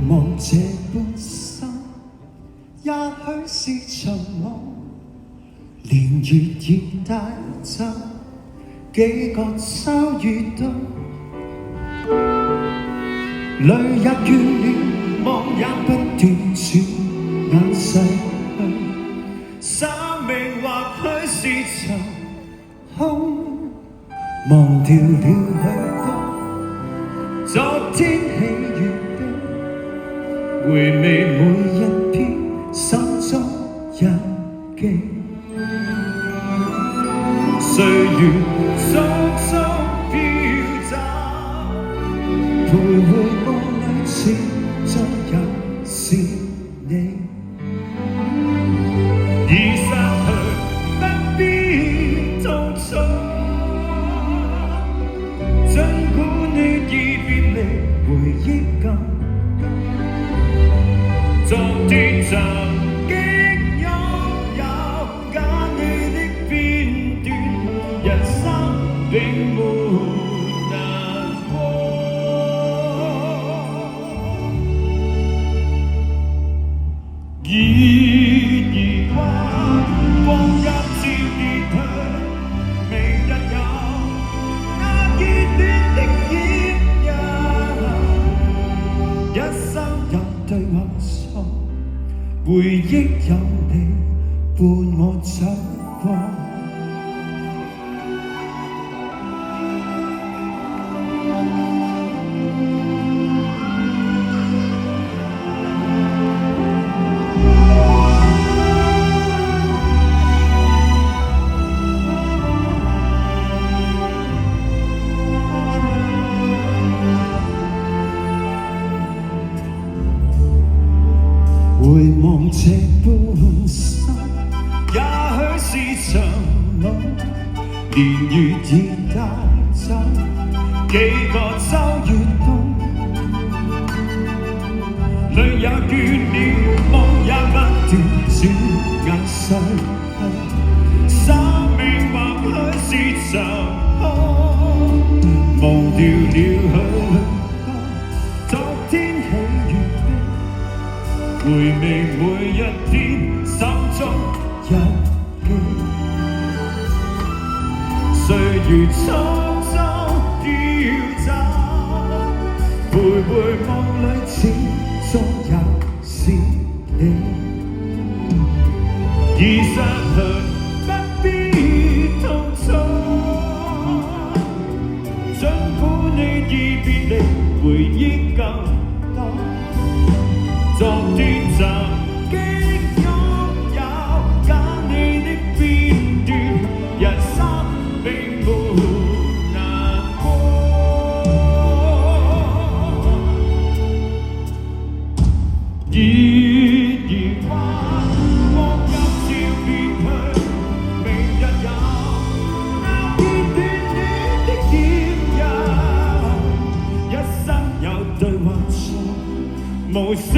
望這半生，也許是場夢，年月已帶走幾個秋與冬，淚也倦了，夢也不斷轉眼逝去，生命或許是場空，忘掉了許多昨天喜與悲，回味每一篇心中日記，歲月匆匆飄走，徘徊夢裏始終也是你，已失去不必痛楚，儘管你已別離，回憶更多，昨天曾經擁有揀你的片段，人生並沒難過，已移關光陰照跌去，明日有那熱戀的豔陽，一生有對或錯，回憶有你伴我走過。回望這半生，也許是場夢，年月已帶走幾個秋與冬，淚也倦了，夢也不斷轉眼逝去，生命或許是場空，忘掉了許多昨天喜與悲，回味每一天心中日記，歲月匆匆飄走，徘徊夢裏始終也是你，已失去不必痛楚，儘管你已別離，回憶更多，昨天曾經擁有揀你的片段，人生並沒難過，已移關光陰照別去，明日有那熱戀的豔陽，一生有對或錯，無聲